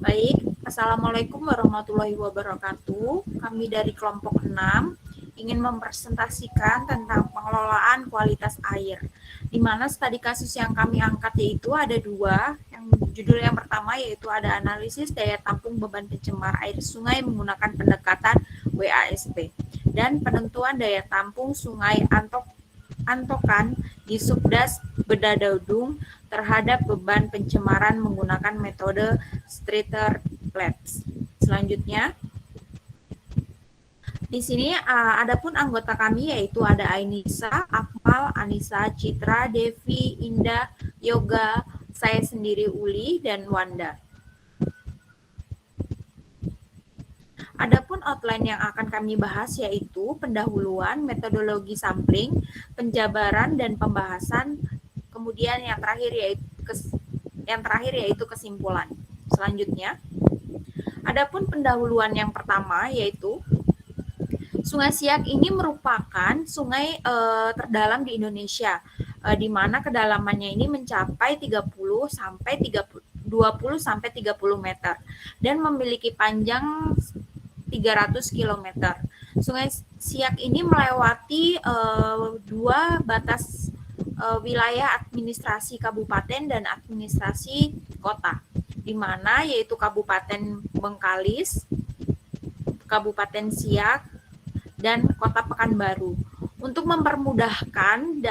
Baik, Assalamualaikum warahmatullahi wabarakatuh. Kami dari kelompok 6 ingin mempresentasikan tentang pengelolaan kualitas air. Di mana studi kasus yang kami angkat yaitu ada dua. Yang judul yang pertama yaitu ada analisis daya tampung beban pencemar air sungai menggunakan pendekatan WASP dan penentuan daya tampung sungai Antokan di Subdas Bedadudung terhadap beban pencemaran menggunakan metode Streeter Plates. Selanjutnya, di sini adapun anggota kami yaitu ada Ainisa, Akmal, Anissa, Citra, Devi, Indah, Yoga, saya sendiri Uli, dan Wanda. Adapun outline yang akan kami bahas yaitu pendahuluan, metodologi sampling, penjabaran dan pembahasan, kemudian yang terakhir yaitu kesimpulan. Selanjutnya, adapun pendahuluan yang pertama yaitu Sungai Siak ini merupakan sungai terdalam di Indonesia, di mana kedalamannya ini mencapai 20 sampai 30 meter dan memiliki panjang 300 km. Sungai Siak ini melewati dua batas wilayah administrasi kabupaten dan administrasi kota, di mana yaitu Kabupaten Bengkalis, Kabupaten Siak, dan Kota Pekanbaru. Untuk mempermudahkan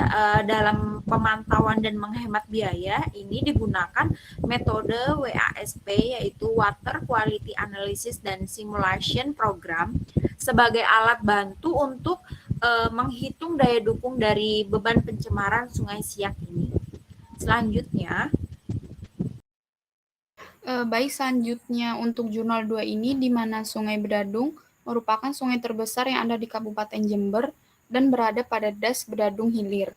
dalam pemantauan dan menghemat biaya, ini digunakan metode WASP yaitu Water Quality Analysis dan Simulation Program sebagai alat bantu untuk menghitung daya dukung dari beban pencemaran Sungai Siak ini. Selanjutnya, Baik, selanjutnya untuk jurnal 2 ini di mana Sungai Bedadung merupakan sungai terbesar yang ada di Kabupaten Jember dan berada pada Das Bedadung Hilir.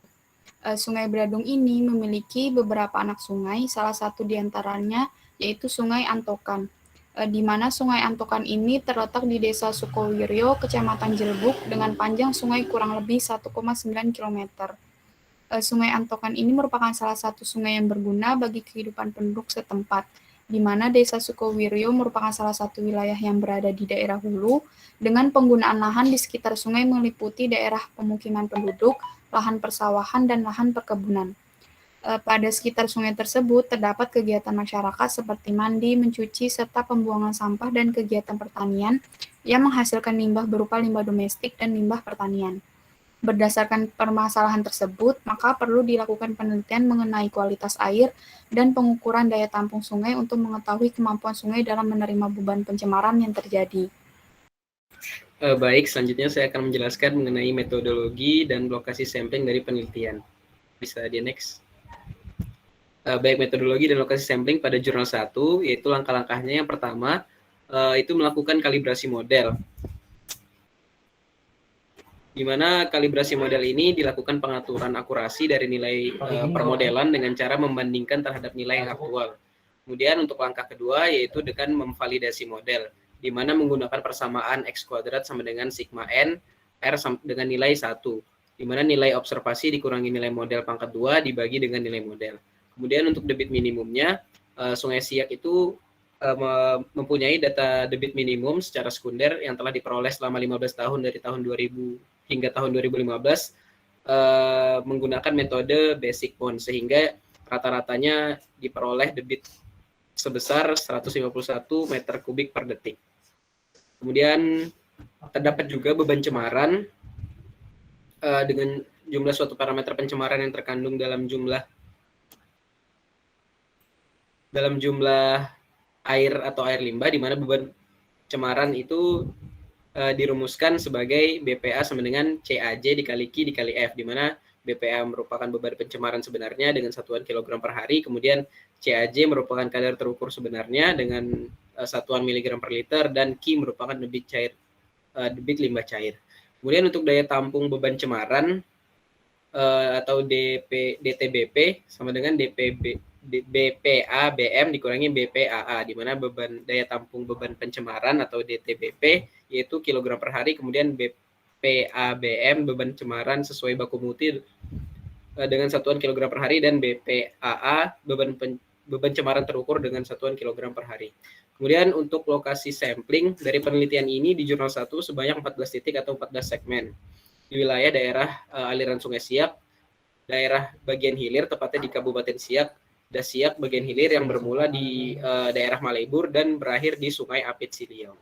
Sungai Bedadung ini memiliki beberapa anak sungai, salah satu di antaranya yaitu Sungai Antokan, di mana Sungai Antokan ini terletak di Desa Sukowiryo, Kecamatan Jelbuk, dengan panjang sungai kurang lebih 1,9 km. Sungai Antokan ini merupakan salah satu sungai yang berguna bagi kehidupan penduduk setempat, di mana Desa Sukowiryo merupakan salah satu wilayah yang berada di daerah hulu, dengan penggunaan lahan di sekitar sungai meliputi daerah pemukiman penduduk, lahan persawahan, dan lahan perkebunan. Pada sekitar sungai tersebut terdapat kegiatan masyarakat seperti mandi, mencuci, serta pembuangan sampah dan kegiatan pertanian yang menghasilkan limbah berupa limbah domestik dan limbah pertanian. Berdasarkan permasalahan tersebut, maka perlu dilakukan penelitian mengenai kualitas air dan pengukuran daya tampung sungai untuk mengetahui kemampuan sungai dalam menerima beban pencemaran yang terjadi. Baik, selanjutnya saya akan menjelaskan mengenai metodologi dan lokasi sampling dari penelitian. Bisa di next. Baik, metodologi dan lokasi sampling pada jurnal 1, yaitu langkah-langkahnya. Yang pertama, itu melakukan kalibrasi model. Di mana kalibrasi model ini dilakukan pengaturan akurasi dari nilai permodelan dengan cara membandingkan terhadap nilai yang aktual. Kemudian untuk langkah kedua yaitu dengan memvalidasi model, di mana menggunakan persamaan X kuadrat sama dengan sigma N R dengan nilai 1, di mana nilai observasi dikurangi nilai model pangkat 2 dibagi dengan nilai model. Kemudian untuk debit minimumnya, Sungai Siak itu mempunyai data debit minimum secara sekunder yang telah diperoleh selama 15 tahun dari tahun 2000 hingga tahun 2015 menggunakan metode basic pond, sehingga rata-ratanya diperoleh debit sebesar 151 meter kubik per detik. Kemudian terdapat juga beban cemaran dengan jumlah suatu parameter pencemaran yang terkandung dalam jumlah air atau air limbah, di mana beban cemaran itu dirumuskan sebagai BPA sama dengan CAJ dikali Q dikali F, di mana BPA merupakan beban pencemaran sebenarnya dengan satuan kilogram per hari, kemudian CAJ merupakan kadar terukur sebenarnya dengan satuan miligram per liter, dan Q merupakan debit limbah cair. Kemudian untuk daya tampung beban cemaran atau DTBP sama dengan BPA BM dikurangi BPAA, di mana daya tampung beban pencemaran atau DTBP yaitu kilogram per hari, kemudian BPABM beban cemaran sesuai baku mutu dengan satuan kilogram per hari, dan BPAA beban cemaran terukur dengan satuan kilogram per hari. Kemudian untuk lokasi sampling dari penelitian ini di Jurnal 1 sebanyak 14 titik atau 14 segmen di wilayah daerah aliran Sungai Siak, daerah bagian hilir tepatnya di Kabupaten Siak, Dasiak bagian hilir yang bermula di daerah Malebur dan berakhir di Sungai Apit Siliau.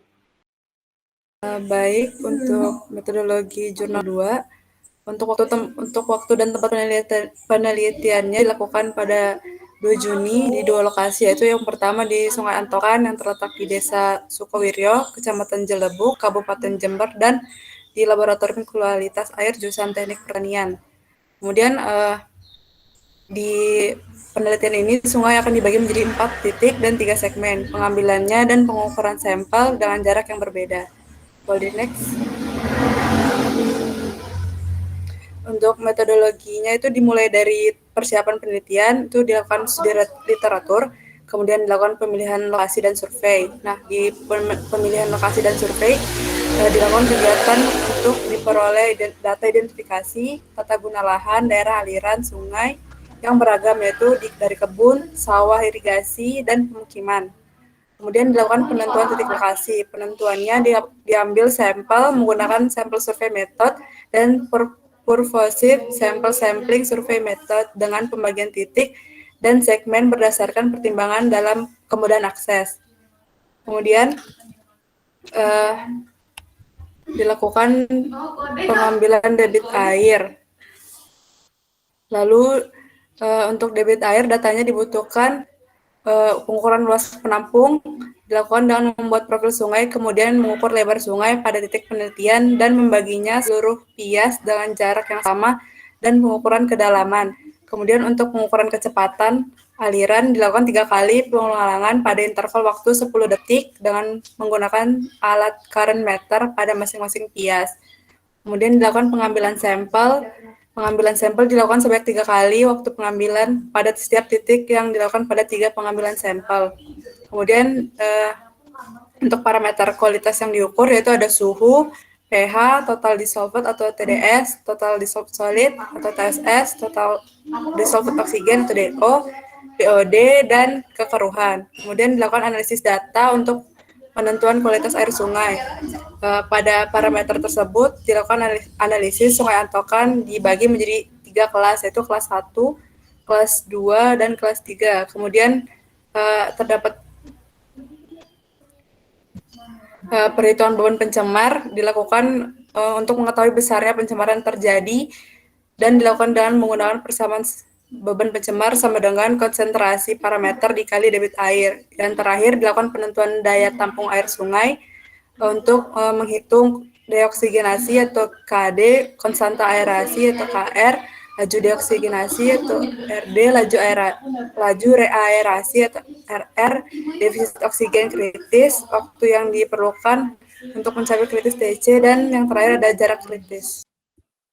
Baik, untuk metodologi jurnal 2, untuk waktu dan tempat penelitiannya dilakukan pada 2 Juni di 2 lokasi, yaitu yang pertama di Sungai Antokan yang terletak di Desa Sukowiryo, Kecamatan Jelebuk, Kabupaten Jember, dan di Laboratorium Kualitas Air Jurusan Teknik Pertanian. Kemudian di penelitian ini sungai akan dibagi menjadi 4 titik dan 3 segmen, pengambilannya dan pengukuran sampel dengan jarak yang berbeda. Boleh next. Untuk metodologinya itu dimulai dari persiapan penelitian, itu dilakukan studi literatur, kemudian dilakukan pemilihan lokasi dan survei. Nah, di pemilihan lokasi dan survei dilakukan kegiatan untuk diperoleh data identifikasi, tata guna lahan, daerah aliran, sungai yang beragam, yaitu dari kebun, sawah, irigasi, dan pemukiman. Kemudian dilakukan penentuan titik lokasi. Penentuannya diambil sampel menggunakan sampel survei method dan purposive sample sampling survei method dengan pembagian titik dan segmen berdasarkan pertimbangan dalam kemudahan akses. Kemudian dilakukan pengambilan debit air. Lalu untuk debit air datanya dibutuhkan pengukuran luas penampung dilakukan dengan membuat profil sungai, kemudian mengukur lebar sungai pada titik penelitian dan membaginya seluruh pias dengan jarak yang sama dan pengukuran kedalaman. Kemudian untuk pengukuran kecepatan aliran dilakukan 3 kali pengulangan pada interval waktu 10 detik dengan menggunakan alat current meter pada masing-masing pias. Kemudian dilakukan pengambilan sampel. Pengambilan sampel dilakukan sebanyak 3 kali waktu pengambilan pada setiap titik yang dilakukan pada 3 pengambilan sampel. Kemudian untuk parameter kualitas yang diukur yaitu ada suhu, pH, total dissolved atau TDS, total dissolved solid atau TSS, total dissolved oksigen atau DO, BOD, dan kekeruhan. Kemudian dilakukan analisis data untuk penentuan kualitas air sungai. Pada parameter tersebut dilakukan analisis Sungai Antokan dibagi menjadi 3 kelas, yaitu kelas 1, kelas 2, dan kelas 3. Kemudian terdapat perhitungan beban pencemar dilakukan untuk mengetahui besarnya pencemaran terjadi dan dilakukan dengan menggunakan persamaan beban pencemar sama dengan konsentrasi parameter dikali debit air. Dan terakhir dilakukan penentuan daya tampung air sungai untuk menghitung deoksigenasi atau KD, konstanta aerasi atau KR, laju deoksigenasi atau RD, laju reaerasi atau RR, defisit oksigen kritis, waktu yang diperlukan untuk mencapai kritis TC, dan yang terakhir ada jarak kritis.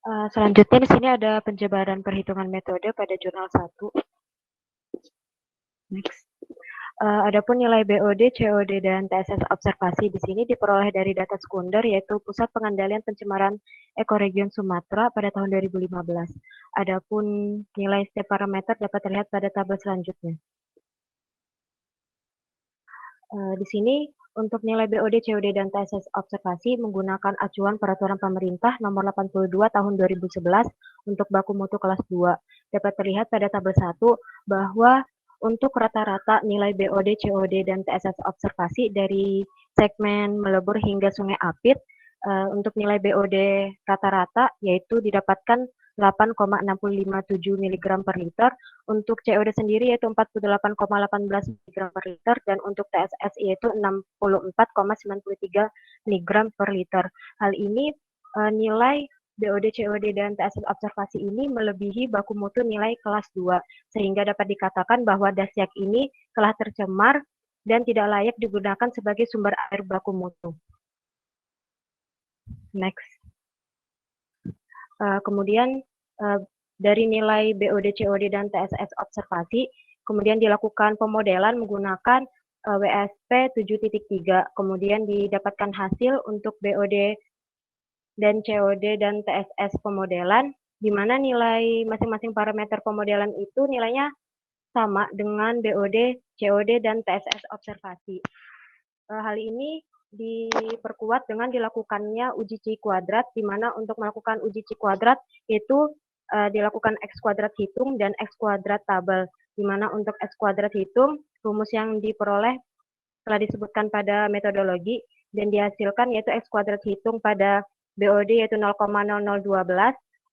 Selanjutnya di sini ada penjabaran perhitungan metode pada jurnal 1. Next. Adapun nilai BOD, COD, dan TSS observasi di sini diperoleh dari data sekunder yaitu Pusat Pengendalian Pencemaran Ekoregion Sumatera pada tahun 2015. Adapun nilai setiap parameter dapat terlihat pada tabel selanjutnya. Di sini untuk nilai BOD, COD, dan TSS observasi menggunakan acuan Peraturan Pemerintah Nomor 82 Tahun 2011 untuk baku mutu kelas 2. Dapat terlihat pada tabel 1 bahwa untuk rata-rata nilai BOD, COD, dan TSS observasi dari segmen Melebur hingga Sungai Apit, untuk nilai BOD rata-rata yaitu didapatkan 8,657 mg per liter, untuk COD sendiri yaitu 48,18 mg per liter, dan untuk TSS yaitu 64,93 mg per liter. Hal ini nilai BOD, COD, dan TSS observasi ini melebihi baku mutu nilai kelas 2, sehingga dapat dikatakan bahwa Dasiak ini telah tercemar dan tidak layak digunakan sebagai sumber air baku mutu. Next. Kemudian dari nilai BOD, COD, dan TSS observasi, kemudian dilakukan pemodelan menggunakan WSP 7.3, kemudian didapatkan hasil untuk BOD dan COD dan TSS pemodelan, di mana nilai masing-masing parameter pemodelan itu nilainya sama dengan BOD, COD, dan TSS observasi. Hal ini diperkuat dengan dilakukannya uji Ci kuadrat, di mana untuk melakukan uji Ci kuadrat itu dilakukan X kuadrat hitung dan X kuadrat tabel, di mana untuk X kuadrat hitung, rumus yang diperoleh telah disebutkan pada metodologi dan dihasilkan yaitu X kuadrat hitung pada BOD yaitu 0,0012,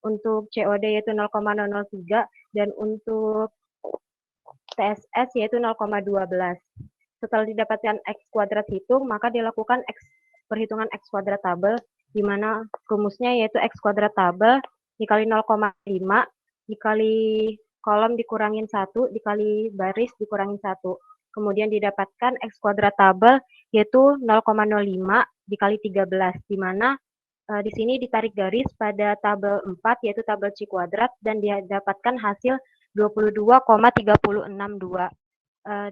untuk COD yaitu 0,003, dan untuk TSS yaitu 0,12. Setelah didapatkan X kuadrat hitung, maka dilakukan perhitungan X kuadrat tabel, di mana rumusnya yaitu X kuadrat tabel dikali 0,5, dikali kolom dikurangin 1, dikali baris dikurangin 1. Kemudian didapatkan X kuadrat tabel yaitu 0,05 dikali 13, di mana di sini ditarik garis pada tabel 4 yaitu tabel Ci kuadrat dan didapatkan hasil 22,3062.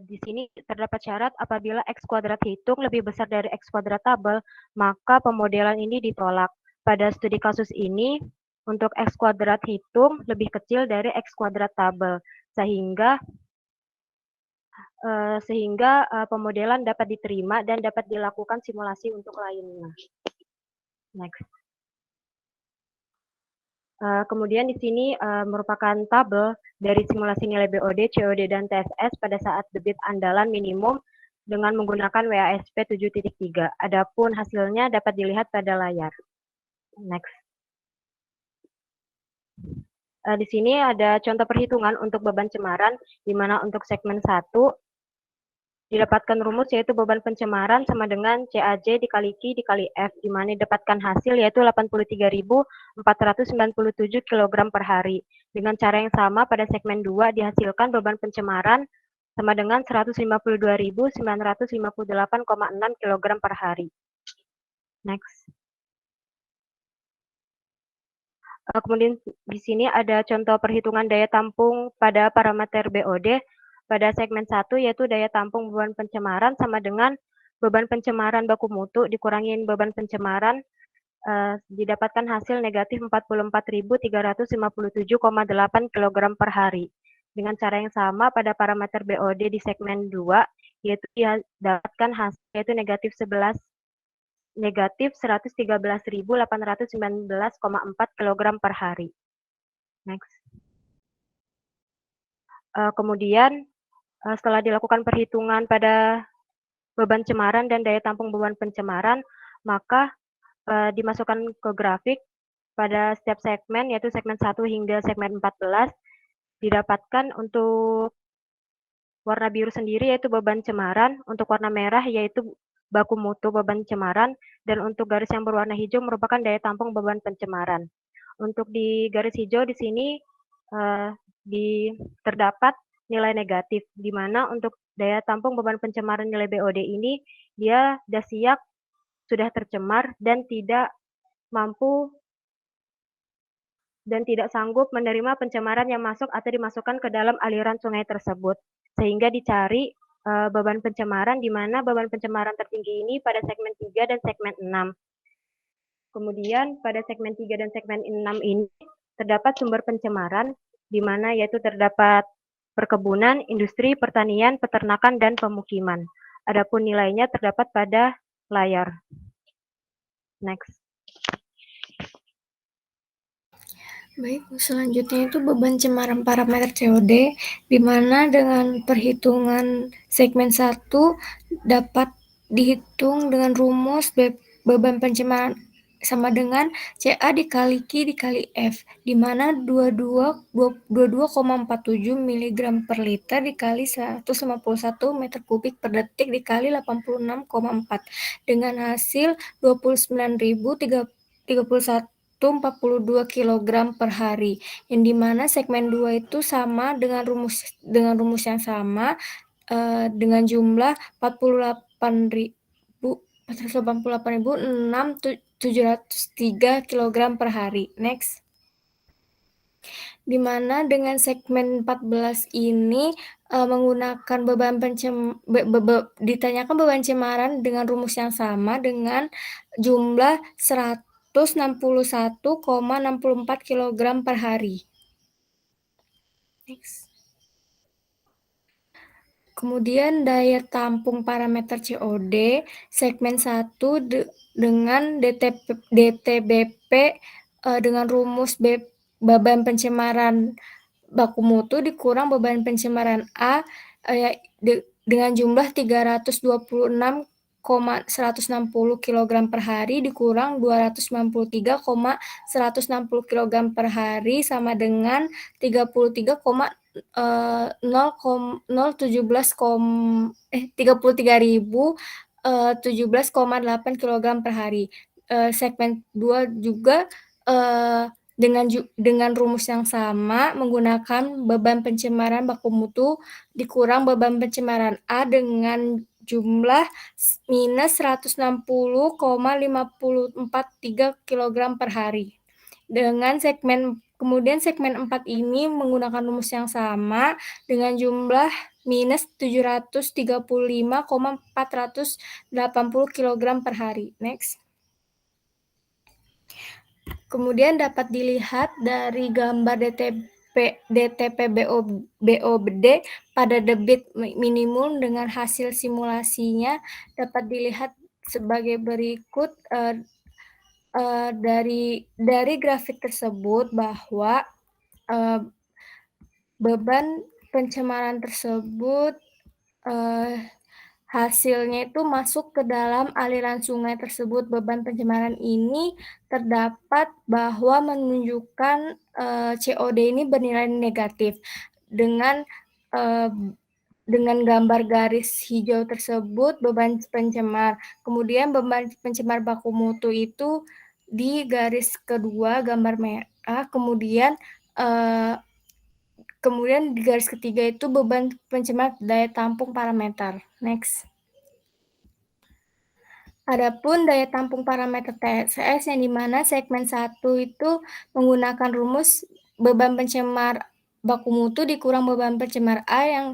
Di sini terdapat syarat apabila X kuadrat hitung lebih besar dari X kuadrat tabel, maka pemodelan ini ditolak. Pada studi kasus ini, untuk X kuadrat hitung lebih kecil dari X kuadrat tabel, sehingga pemodelan dapat diterima dan dapat dilakukan simulasi untuk lainnya. Next. Kemudian di sini merupakan tabel dari simulasi nilai BOD, COD, dan TSS pada saat debit andalan minimum dengan menggunakan WASP 7.3. Adapun hasilnya dapat dilihat pada layar. Next. Di sini ada contoh perhitungan untuk beban cemaran, di mana untuk segmen 1 didapatkan rumus yaitu beban pencemaran sama dengan CAJ dikali Q dikali F, di mana didapatkan hasil yaitu 83.497 kg per hari. Dengan cara yang sama pada segmen 2 dihasilkan beban pencemaran sama dengan 152.958,6 kg per hari. Next. Kemudian di sini ada contoh perhitungan daya tampung pada parameter BOD pada segmen 1 yaitu daya tampung beban pencemaran sama dengan beban pencemaran baku mutu dikurangin beban pencemaran, didapatkan hasil negatif 44.357,8 kg per hari. Dengan cara yang sama pada parameter BOD di segmen 2 yaitu didapatkan hasil yaitu negatif 113.819,4 kg per hari. Next. Kemudian setelah dilakukan perhitungan pada beban cemaran dan daya tampung beban pencemaran, maka dimasukkan ke grafik pada setiap segmen, yaitu segmen 1 hingga segmen 14, didapatkan untuk warna biru sendiri yaitu beban cemaran, untuk warna merah yaitu baku mutu beban cemaran, dan untuk garis yang berwarna hijau merupakan daya tampung beban pencemaran. Untuk di garis hijau di sini terdapat nilai negatif, di mana untuk daya tampung beban pencemaran nilai BOD ini, dia dasiak sudah tercemar dan tidak mampu dan tidak sanggup menerima pencemaran yang masuk atau dimasukkan ke dalam aliran sungai tersebut. Sehingga dicari beban pencemaran, di mana beban pencemaran tertinggi ini pada segmen 3 dan segmen 6. Kemudian pada segmen 3 dan segmen 6 ini terdapat sumber pencemaran, di mana yaitu terdapat perkebunan, industri, pertanian, peternakan, dan pemukiman. Adapun nilainya terdapat pada layar. Next. Baik, selanjutnya itu beban cemaran parameter COD, di mana dengan perhitungan segmen 1 dapat dihitung dengan rumus beban pencemaran sama dengan CA dikali Q dikali F, di mana 22,47 mg per liter dikali 151 meter kubik per detik dikali 86,4 dengan hasil 29.031,42 kg per hari, yang dimana segmen 2 itu sama dengan rumus yang sama dengan jumlah 488.603 kg per hari. Next. Di mana dengan segmen 14 ini menggunakan ditanyakan beban cemaran dengan rumus yang sama dengan jumlah 161,64 kg per hari. Next. Kemudian daya tampung parameter COD segmen 1 dengan DTBP dengan rumus beban pencemaran baku mutu dikurang beban pencemaran A dengan jumlah 326,160 kg per hari dikurang 293,160 kg per hari sama dengan 33.017,8 kg per hari. Segmen 2 juga dengan rumus yang sama menggunakan beban pencemaran baku mutu dikurang beban pencemaran A dengan jumlah minus 160,543 kg per hari. Kemudian segmen 4 ini menggunakan rumus yang sama dengan jumlah minus 735,480 kg per hari. Next. Kemudian dapat dilihat dari gambar DTP-BOD pada debit minimum dengan hasil simulasinya dapat dilihat sebagai berikut. Dari grafik tersebut bahwa beban pencemaran tersebut hasilnya itu masuk ke dalam aliran sungai tersebut. Beban pencemaran ini terdapat bahwa menunjukkan COD ini bernilai negatif dengan gambar garis hijau tersebut beban pencemar. Kemudian beban pencemar baku mutu itu di garis kedua gambar merah. Kemudian di garis ketiga itu beban pencemar daya tampung parameter. Next. Adapun daya tampung parameter TSS yang dimana segmen 1 itu menggunakan rumus beban pencemar baku mutu dikurang beban pencemar A yang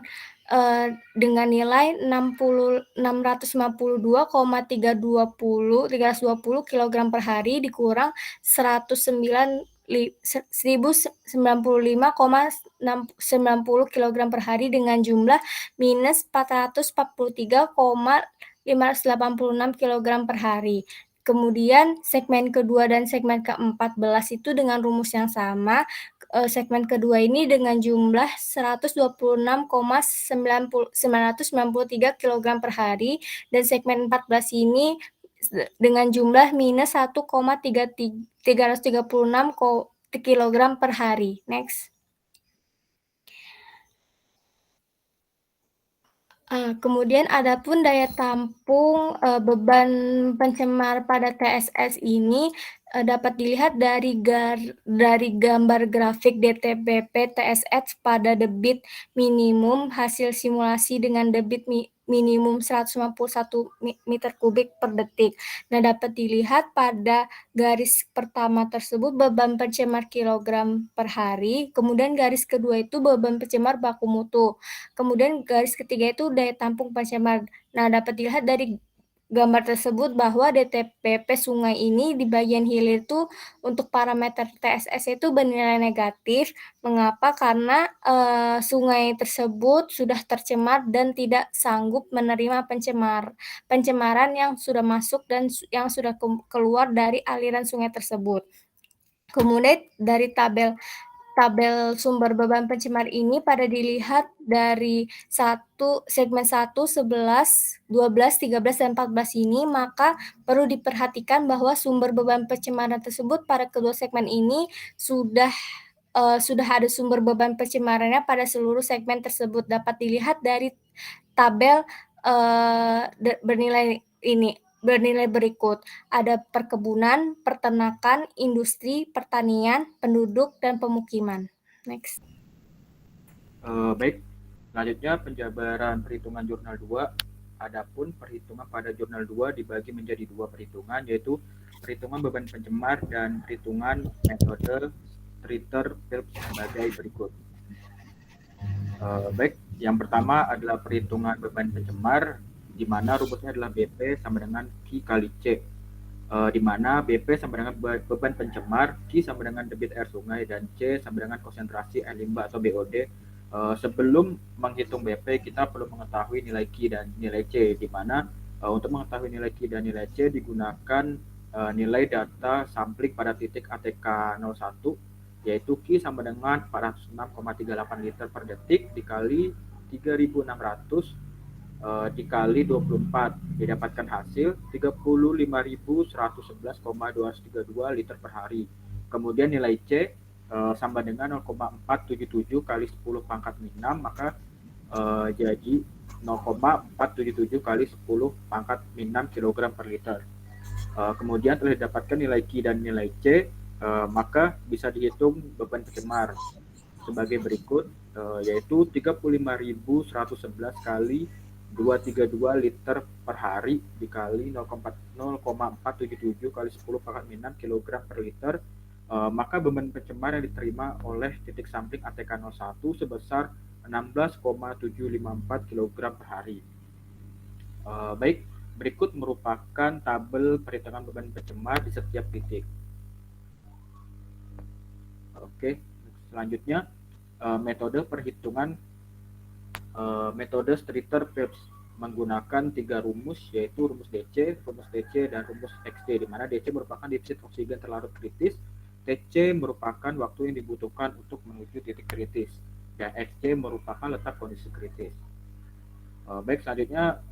dengan nilai 652,320 kg per hari dikurang 1095,90 kg per hari dengan jumlah minus 443,586 kg per hari. Kemudian segmen kedua dan segmen ke-14 itu dengan rumus yang sama. Segmen kedua ini dengan jumlah 126,993 kg per hari dan segmen 14 ini dengan jumlah minus 1,336 kg per hari. Next. Kemudian adapun daya tampung beban pencemar pada TSS ini dapat dilihat dari gambar grafik DTBP TSS pada debit minimum hasil simulasi dengan debit minimum 151 meter kubik per detik. Nah, dapat dilihat pada garis pertama tersebut beban pencemar kilogram per hari, kemudian garis kedua itu beban pencemar baku mutu, kemudian garis ketiga itu daya tampung pencemar. Nah, dapat dilihat dari gambar tersebut bahwa DTBP sungai ini di bagian hilir itu untuk parameter TSS itu bernilai negatif. Mengapa? Karena sungai tersebut sudah tercemar dan tidak sanggup menerima pencemaran yang sudah masuk dan yang sudah keluar dari aliran sungai tersebut. Kemudian dari tabel sumber beban pencemar ini pada dilihat dari segmen 1, 11, 12, 13, dan 14 ini, maka perlu diperhatikan bahwa sumber beban pencemaran tersebut pada kedua segmen ini sudah ada sumber beban pencemarannya pada seluruh segmen tersebut. Dapat dilihat dari tabel bernilai berikut. Ada perkebunan, peternakan, industri, pertanian, penduduk, dan pemukiman. Next. Baik, selanjutnya penjabaran perhitungan jurnal 2. Adapun perhitungan pada jurnal 2 dibagi menjadi dua perhitungan, yaitu perhitungan beban pencemar dan perhitungan metode Streeter Phelps sebagai berikut. Baik, yang pertama adalah perhitungan beban pencemar, di mana rumusnya adalah BP sama dengan Q kali C, di mana BP sama dengan beban pencemar, Q sama dengan debit air sungai, dan C sama dengan konsentrasi air limbah atau BOD Sebelum menghitung BP, kita perlu mengetahui nilai Q dan nilai C, di mana untuk mengetahui nilai Q dan nilai C digunakan nilai data sampling pada titik ATK 01, yaitu Q sama dengan 406,38 liter per detik dikali 3.600 dikali 24, didapatkan hasil 35.111,232 liter per hari. Kemudian nilai C sama dengan 0,477 kali 10 pangkat min 6, maka jadi 0,477 kali 10 pangkat min 6 kg per liter. Kemudian telah didapatkan nilai Q dan nilai C, maka bisa dihitung beban pencemar sebagai berikut, yaitu 35.111 kali 232 liter per hari dikali 0,477 kali 10 pangkat min 6 kg per liter, maka beban pencemar yang diterima oleh titik sampling ATK 01 sebesar 16,754 kg per hari. Baik, berikut merupakan tabel perhitungan beban pencemar di setiap titik. Oke, selanjutnya metode perhitungan metode Streeter-Phillips menggunakan 3 rumus, yaitu rumus DC, dan rumus XD, di mana DC merupakan defisit oksigen terlarut kritis, TC merupakan waktu yang dibutuhkan untuk menuju titik kritis, dan XC merupakan letak kondisi kritis. Baik, selanjutnya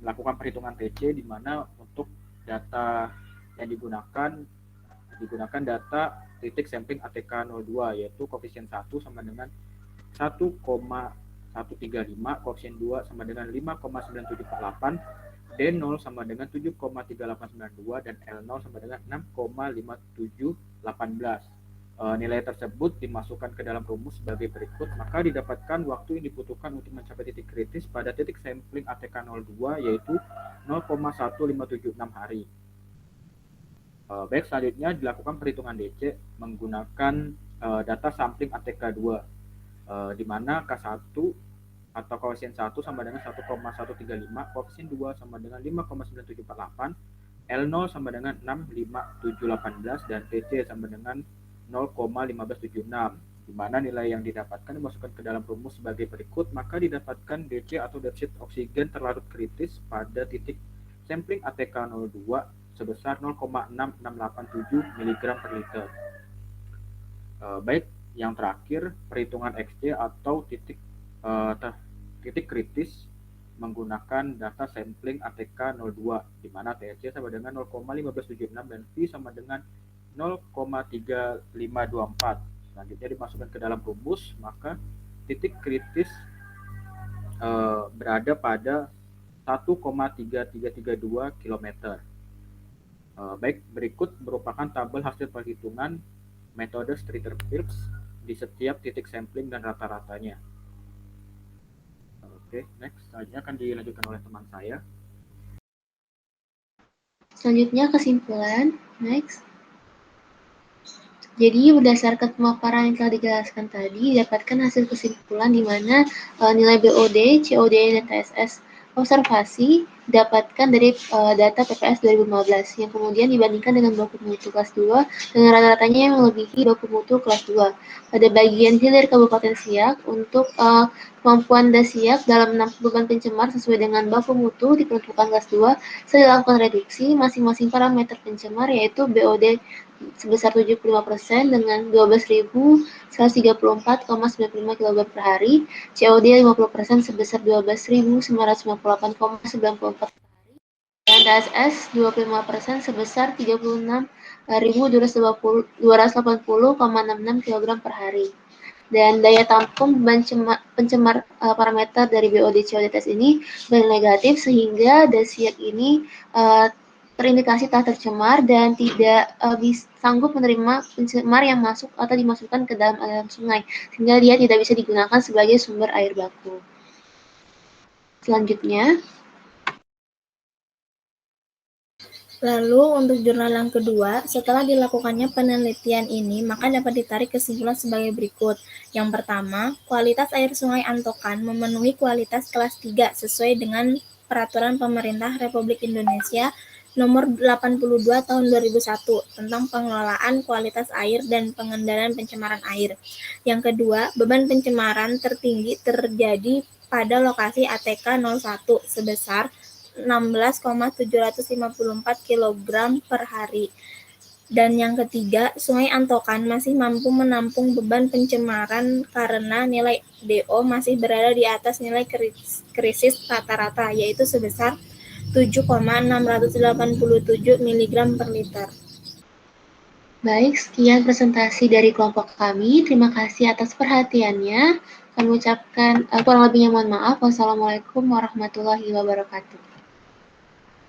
melakukan perhitungan TC, di mana untuk data yang digunakan data titik sampling ATK 02, yaitu koefisien 1 sama dengan 1,135, koefisien 2 sama dengan 5,9748, D0 sama dengan 7,3892, dan L0 sama dengan 6,5718. Nilai tersebut dimasukkan ke dalam rumus sebagai berikut, maka didapatkan waktu yang dibutuhkan untuk mencapai titik kritis pada titik sampling ATK 02, yaitu 0,1576 hari. Baik, selanjutnya dilakukan perhitungan DC menggunakan data sampling ATK 2, di mana K1 atau koefisien 1 sama dengan 1,135, koefisien 2 sama dengan 5,9748, L0 sama dengan 6,5718, dan TC sama dengan 0,1576, di mana nilai yang didapatkan dimasukkan ke dalam rumus sebagai berikut, maka didapatkan DC atau defisit oksigen terlarut kritis pada titik sampling ATK 02 sebesar 0,6687 mg per liter. Baik, yang terakhir perhitungan XC atau titik kritis menggunakan data sampling ATK 02, di mana TC sama dengan 0,1576 dan V sama dengan 0,3524. Selanjutnya dimasukkan ke dalam rumus, maka titik kritis berada pada 1,3332 km. Baik, berikut merupakan tabel hasil perhitungan metode Streeter-Phillips di setiap titik sampling dan rata-ratanya. Oke, next. Selanjutnya akan dilanjutkan oleh teman saya. Selanjutnya kesimpulan, next. Jadi berdasarkan pemaparan yang telah dijelaskan tadi, didapatkan hasil kesimpulan di mana nilai BOD, COD, dan TSS observasi didapatkan dari data PPS 2015 yang kemudian dibandingkan dengan baku mutu kelas 2 dengan rata-ratanya yang melebihi baku mutu kelas 2. Pada bagian hilir Kabupaten Siak, untuk kemampuan Dasiak dalam menampung beban pencemar sesuai dengan baku mutu diperuntukkan kelas 2, setelah dilakukan reduksi masing-masing parameter pencemar, yaitu BOD sebesar 75% dengan 12.134,95 kg per hari, COD 50% sebesar 12.958,94 per hari, dan TSS 25% sebesar 36.280,66 kg per hari. Dan daya tampung beban pencemar parameter dari BOD COD tes ini negatif, sehingga Dasiak ini terindikasi telah tercemar dan tidak sanggup menerima pencemar yang masuk atau dimasukkan ke dalam aliran sungai, sehingga dia tidak bisa digunakan sebagai sumber air baku. Selanjutnya, lalu untuk jurnal yang kedua, setelah dilakukannya penelitian ini, maka dapat ditarik kesimpulan sebagai berikut. Yang pertama, kualitas air sungai Antokan memenuhi kualitas kelas 3 sesuai dengan Peraturan Pemerintah Republik Indonesia Nomor 82 tahun 2001 tentang pengelolaan kualitas air dan pengendalian pencemaran air. Yang kedua, beban pencemaran tertinggi terjadi pada lokasi ATK 01 sebesar 16,754 kg per hari. Dan yang ketiga, Sungai Antokan masih mampu menampung beban pencemaran karena nilai DO masih berada di atas nilai krisis rata-rata, yaitu sebesar 7,687 mg per liter. Baik, sekian presentasi dari kelompok kami. Terima kasih atas perhatiannya. Kami ucapkan kurang lebihnya mohon maaf. Wassalamualaikum warahmatullahi wabarakatuh.